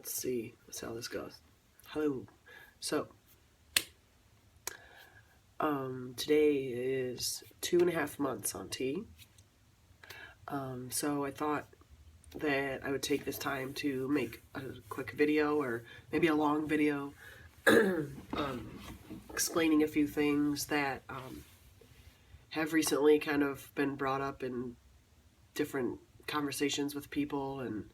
let's see how this goes. Hello. So, today is 2.5 months on T. So I thought that I would take this time to make a quick video, or maybe a long video, explaining a few things that have recently kind of been brought up in different conversations with people, and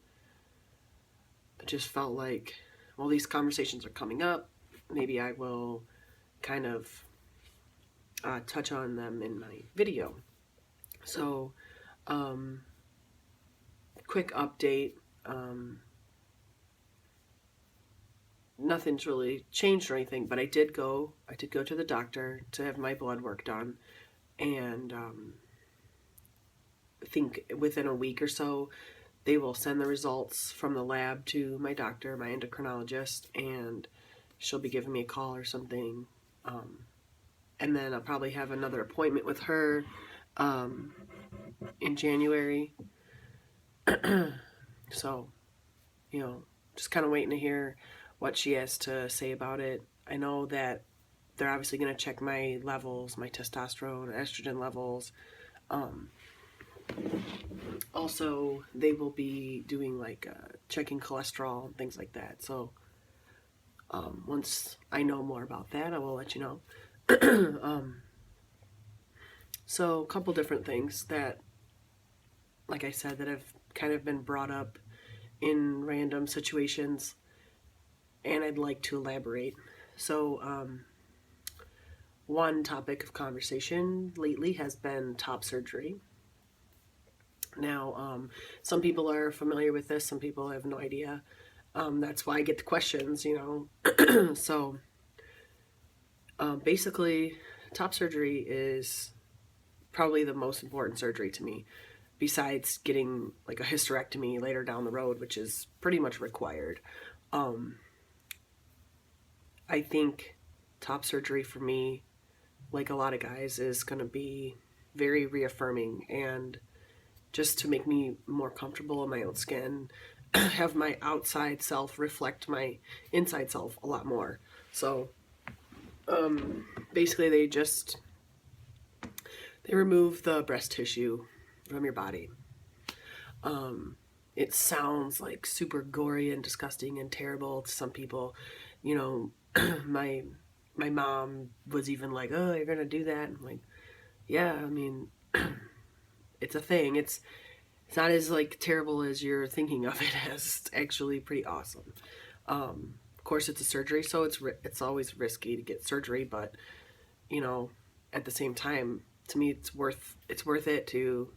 I just felt like, well, these conversations are coming up, maybe I will kind of touch on them in my video. So, quick update. Nothing's really changed or anything, but I did go to the doctor to have my blood work done, and I think within a week or so they will send the results from the lab to my doctor, my endocrinologist, and she'll be giving me a call or something, and then I'll probably have another appointment with her in January. So, just kind of waiting to hear what she has to say about it. I know that they're obviously going to check my levels, my testosterone, estrogen levels. Also, they will be doing checking cholesterol and things like that. So, once I know more about that, I will let you know. So, a couple different things that, like I said, that have kind of been brought up in random situations, and I'd like to elaborate. So, one topic of conversation lately has been top surgery. Now, some people are familiar with this, some people have no idea. That's why I get the questions, So, basically, top surgery is probably the most important surgery to me, besides getting like a hysterectomy later down the road, which is pretty much required. I think top surgery for me, like a lot of guys, is going to be very reaffirming, and just to make me more comfortable in my own skin, have my outside self reflect my inside self a lot more. So basically they remove the breast tissue from your body. It sounds like super gory and disgusting and terrible to some people. My mom was even like, "Oh, you're gonna do that?" I'm like, "Yeah, I mean, it's a thing. It's not as terrible as you're thinking of it as. It's actually pretty awesome." Of course, it's a surgery, so it's always risky to get surgery, but at the same time, to me, it's worth it to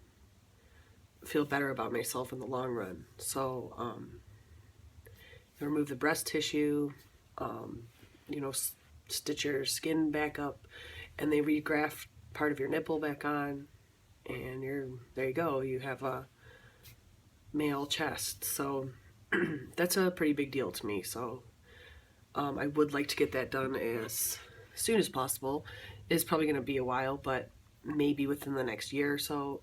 feel better about myself in the long run. So, you remove the breast tissue, stitch your skin back up, and they regraft part of your nipple back on, and there you go. You have a male chest. So that's a pretty big deal to me. So I would like to get that done as soon as possible. It's probably going to be a while, but maybe within the next year or so.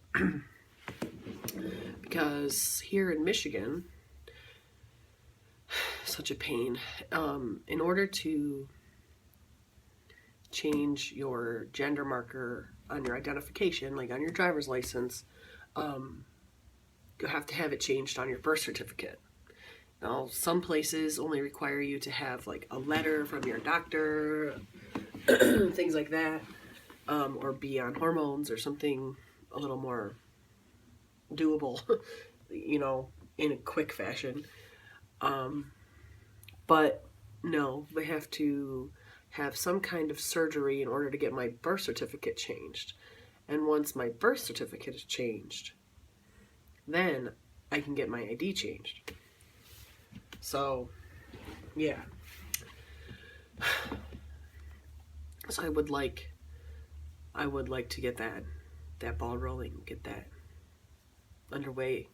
Because here in Michigan, such a pain. In order to change your gender marker on your identification, like on your driver's license, you have to have it changed on your birth certificate. Now, some places only require you to have a letter from your doctor, things like that, or be on hormones or something a little more doable, in a quick fashion. But no, they have to have some kind of surgery in order to get my birth certificate changed. And once my birth certificate is changed, then I can get my ID changed. So, yeah. So I would like to get that ball rolling, get that underway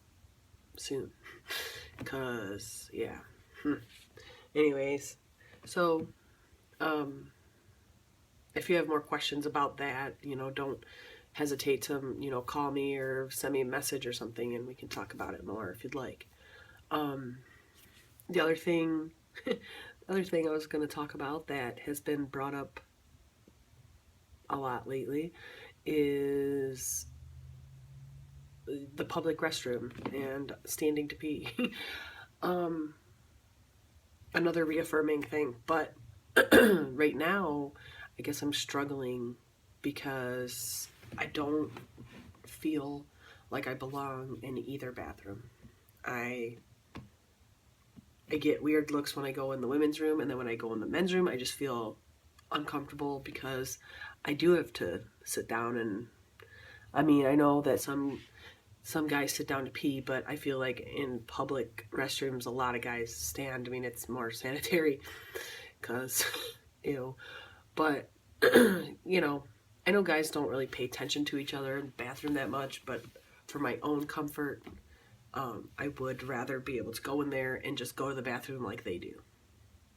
soon. Cause yeah. Anyways, so if you have more questions about that, don't hesitate to call me or send me a message or something, and we can talk about it more if you'd like. The other thing, the other thing I was going to talk about that has been brought up a lot lately is the public restroom and standing to pee. um, Another reaffirming thing, but right now, I guess I'm struggling because I don't feel like I belong in either bathroom. I I get weird looks when I go in the women's room, and then when I go in the men's room, I just feel uncomfortable because I do have to sit down. And I mean, I know that some guys sit down to pee, but I feel like in public restrooms, a lot of guys stand. I mean, it's more sanitary because, ew. But, you know, I know guys don't really pay attention to each other in the bathroom that much, but for my own comfort, I would rather be able to go in there and just go to the bathroom like they do.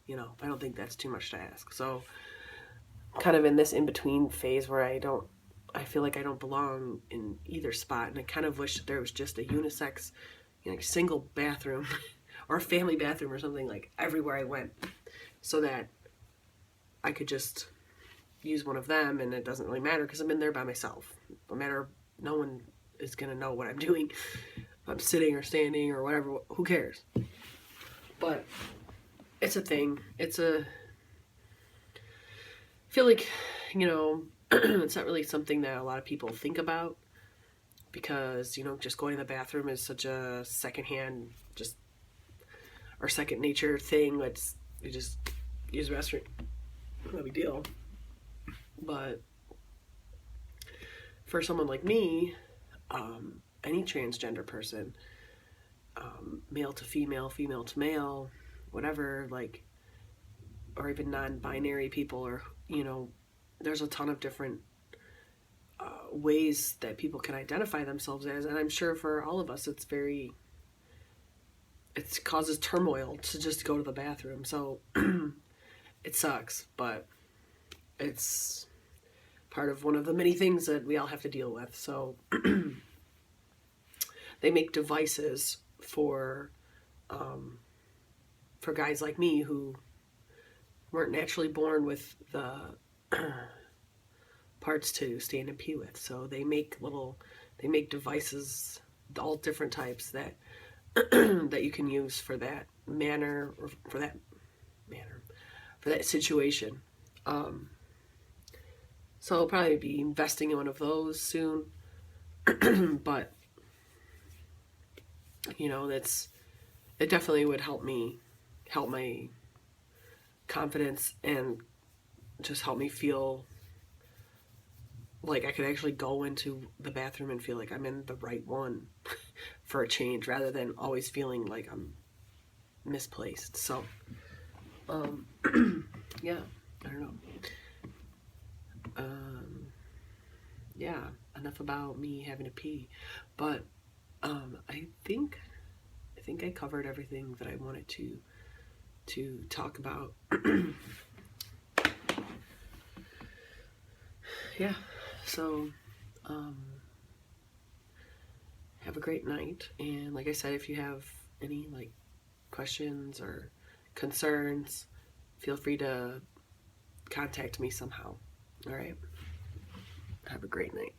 You know, I don't think that's too much to ask. So, kind of in this in between phase where I feel like I don't belong in either spot, and I kind of wish that there was just a unisex, you know, single bathroom or a family bathroom or something like everywhere I went, so that I could just use one of them and it doesn't really matter because I'm in there by myself. No matter, no one is gonna know what I'm doing. If I'm sitting or standing or whatever, who cares? But it's a thing. I feel like, you know, it's not really something that a lot of people think about because, you know, just going to the bathroom is such a secondhand, just, or second nature thing. You just use the restroom. No big deal. But for someone like me, any transgender person, male to female, female to male, whatever, like, or even non-binary people, or, you know, there's a ton of different ways that people can identify themselves as, and I'm sure for all of us it causes turmoil to just go to the bathroom. So it sucks, but it's part of one of the many things that we all have to deal with. So they make devices for guys like me who weren't naturally born with the parts to stand and pee with. So they make devices, all different types that that you can use for that manner, or for that situation. So I'll probably be investing in one of those soon. But you know, it definitely would help my confidence, and just help me feel like I could actually go into the bathroom and feel like I'm in the right one for a change, rather than always feeling like I'm misplaced. So, yeah, I don't know. Yeah, enough about me having to pee, but I think I covered everything that I wanted to talk about. Yeah, so have a great night, and like I said, if you have any like questions or concerns, feel free to contact me somehow. All right, have a great night.